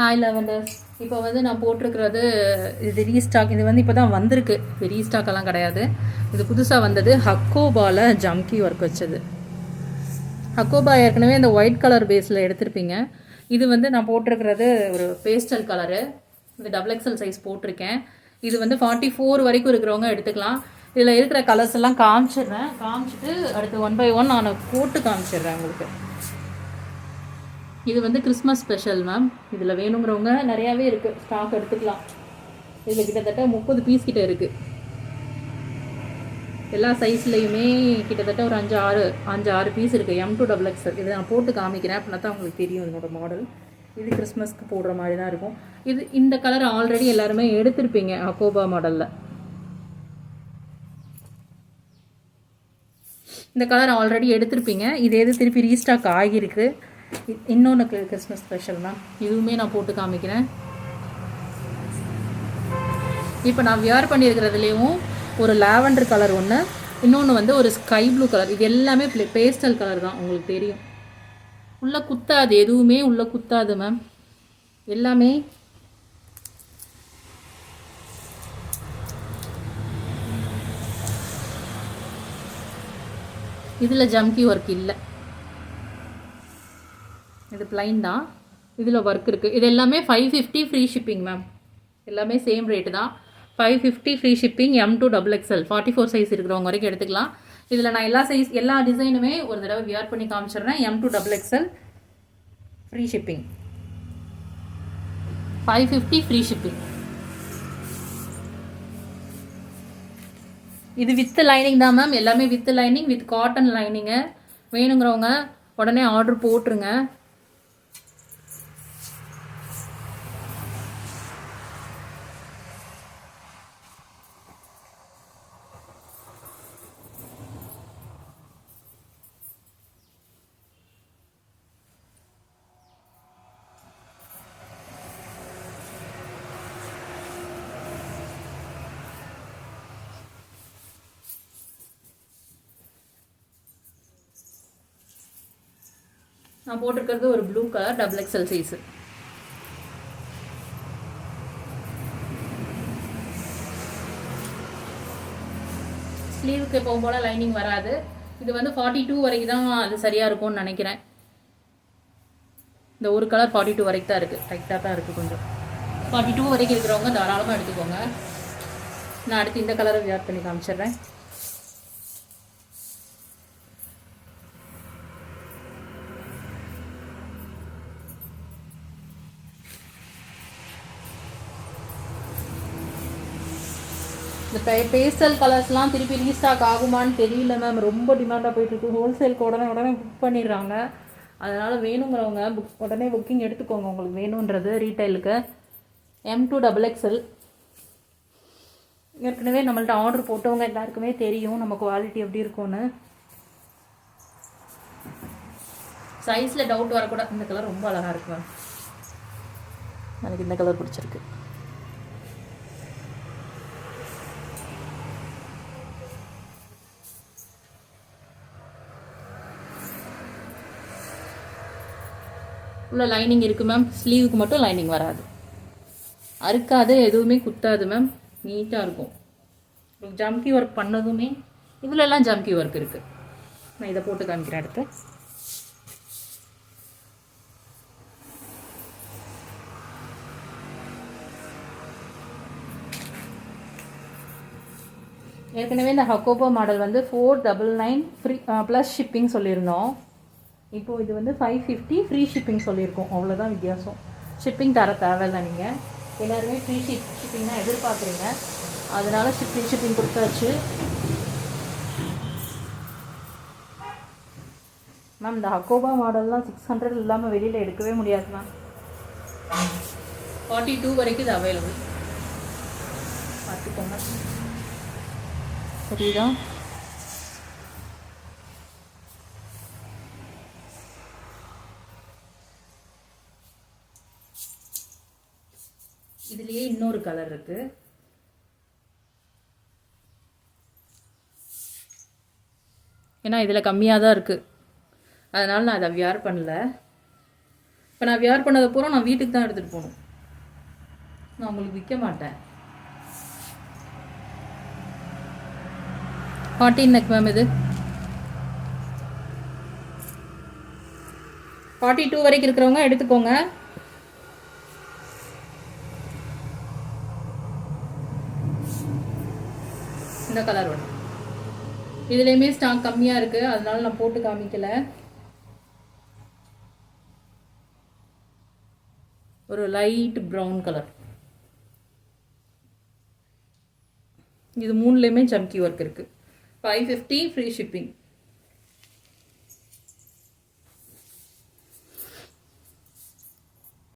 Hi லெவண்டர்ஸ். இப்போ வந்து நான் போட்டிருக்கிறது இது ரீஸ்டாக். இது வந்து இப்போ தான் வந்திருக்கு, இது ரீஸ்டாக்கெல்லாம் கிடையாது. இது புதுசாக வந்தது. ஹக்கோபாவில் ஜம்கி ஒர்க் வச்சது. ஹக்கோபா ஏற்கனவே இந்த ஒயிட் கலர் பேஸில் எடுத்திருப்பீங்க. இது வந்து நான் போட்டிருக்கிறது ஒரு பேஸ்டல் கலரு. இது XXL சைஸ் போட்டிருக்கேன். இது வந்து 44 வரைக்கும் இருக்கிறவங்க எடுத்துக்கலாம். இதில் இருக்கிற கலர்ஸ் எல்லாம் காமிச்சிட்டு அடுத்து 1 by 1 நான் போட்டு காமிச்சிடுறேன் உங்களுக்கு. இது வந்து கிறிஸ்மஸ் ஸ்பெஷல் மேம். இதில் வேணுங்கிறவங்க நிறையாவே இருக்குது, ஸ்டாக் எடுத்துக்கலாம். இதில் கிட்டத்தட்ட 30 பீஸ் கிட்ட இருக்குது. எல்லா சைஸ்லேயுமே கிட்டத்தட்ட ஒரு 5-6 பீஸ் இருக்குது. M2XXL. இதை நான் போட்டு காமிக்கிறேன், அப்படின்னா தான் உங்களுக்கு தெரியும் என்னோடய மாடல். இது கிறிஸ்மஸ்க்கு போடுற மாதிரி தான் இருக்கும். இந்த கலர் ஆல்ரெடி எல்லாருமே எடுத்திருப்பீங்க ஹக்கோபா மாடலில். இந்த கலர் ஆல்ரெடி எடுத்திருப்பீங்க. இது எது திருப்பி ரீஸ்டாக் ஆகியிருக்கு. இன்னொன்று கிறிஸ்மஸ் ஸ்பெஷல் மேம். இதுவுமே நான் போட்டு காமிக்கிறேன். இப்போ நான் வியர் பண்ணியிருக்கிறதுலேயும் ஒரு லாவெண்டர் கலர் ஒன்று, இன்னொன்று வந்து ஒரு ஸ்கை ப்ளூ கலர். இது எல்லாமே பேஸ்டல் கலர் தான், உங்களுக்கு தெரியும். உள்ளே குத்தாது, எதுவுமே உள்ளே குத்தாது மேம். எல்லாமே இதில் ஜம்கி ஒர்க் இல்லை, இது பிளைன் தான். இதில் ஒர்க் இருக்குது. இது எல்லாமே 550 ஃப்ரீ ஷிப்பிங் மேம். எல்லாமே சேம் ரேட்டு தான். 550 ஃப்ரீ ஷிப்பிங். M2XXL 44 சைஸ் இருக்கிறவங்க வரைக்கும் எடுத்துக்கலாம். இதில் நான் எல்லா டிசைனுமே ஒரு தடவை வியர் பண்ணி காமிச்சிடுறேன். M2XXL free shipping, 550 free shipping. இது வித் லைனிங் தான் மேம். எல்லாமே with lining, with cotton lining. வேணுங்கிறவங்க உடனே ஆர்டர் போட்டுருங்க. நான் போட்டிருக்கிறது ஒரு ப்ளூ கலர் XXL சைஸு. ஸ்லீவுக்கு எப்பவும் போல் லைனிங் வராது. இது வந்து 42 வரைக்கும் தான் அது சரியாக இருக்கும்னு நினைக்கிறேன். இந்த ஒரு கலர் 42 வரைக்கும் தான் இருக்குது, டைட்டாக தான் இருக்குது கொஞ்சம். 42 வரைக்கும் இருக்கிறவங்க தாராளமாக எடுத்துக்கோங்க. நான் அடுத்து இந்த கலரை வியர் பண்ணி காமிச்சிடுறேன். இந்த பேஸ்டல் கலர்ஸ்லாம் திருப்பி ரீஸ்டாக் ஆகுமான்னு தெரியல மேம். ரொம்ப டிமாண்டாக போயிட்டுருக்கு. ஹோல்சேலுக்கு உடனே புக் பண்ணிடுறாங்க. அதனால் வேணுங்கிறவங்க உடனே புக்கிங் எடுத்துக்கோங்க, உங்களுக்கு வேணுன்றது ரீட்டைலுக்கு. M2XXL ஏற்கனவே நம்மள்ட்ட ஆர்டர் போட்டவங்க எல்லாருக்குமே தெரியும் நம்ம குவாலிட்டி எப்படி இருக்கும்னு. சைஸில் டவுட் வரக்கூடாது. இந்த கலர் ரொம்ப அழகாக இருக்கு மேம். எனக்கு இந்த கலர் பிடிச்சிருக்கு. உள்ள லைனிங் இருக்குது மேம். ஸ்லீவுக்கு மட்டும் லைனிங் வராது, அறுக்காது, எதுவுமே குத்தாது மேம். நீட்டாக இருக்கும். ஜம்கி ஒர்க் பண்ணதுமே இதிலெல்லாம் ஜம்கி ஒர்க் இருக்குது. நான் இதை போட்டு காமிக்கிறேன் அடுத்து. ஏற்கனவே இந்த ஹக்கோபா மாடல் வந்து 499 ஃப்ரீ ப்ளஸ் ஷிப்பிங் சொல்லியிருந்தோம். இப்போது இது வந்து 550 ஃப்ரீ ஷிப்பிங் சொல்லியிருக்கோம். அவ்வளோதான் வித்தியாசம். ஷிப்பிங் தர தேவையில்லை. நீங்கள் எல்லாருமே ஃப்ரீ ஷிப்பிங் தான் எதிர்பார்க்குறீங்க, அதனால ஷிப்பிங் கொடுத்தாச்சு மேம். இந்த ஹக்கோபா மாடல்லாம் 600 இல்லாமல் வெளியில் எடுக்கவே முடியாது மேம். 42 வரைக்கும் இது அவைலபிள், பார்த்துக்கோங்க. சரிதா? இதுலேயே இன்னொரு கலர் இருக்குது. ஏன்னா இதில் கம்மியாக தான் இருக்குது, அதனால் நான் அதை வியர் பண்ணல. இப்போ நான் வியர் பண்ணதை பூரா நான் வீட்டுக்கு தான் எடுத்துகிட்டு போகணும், நான் உங்களுக்கு விற்க மாட்டேன். 14 நெக் மேம். இது 42 வரைக்கும் இருக்கிறவங்க எடுத்துக்கோங்க. இந்த கலர் ஒன்று இதுலேயுமே ஸ்டாக் கம்மியாக இருக்குது, அதனால நான் போட்டு காமிக்கலை. ஒரு லைட் ப்ரௌன் கலர். இது 3லேயுமே ஜம்கி ஒர்க் இருக்குது. 550 ஃப்ரீ ஷிப்பிங்.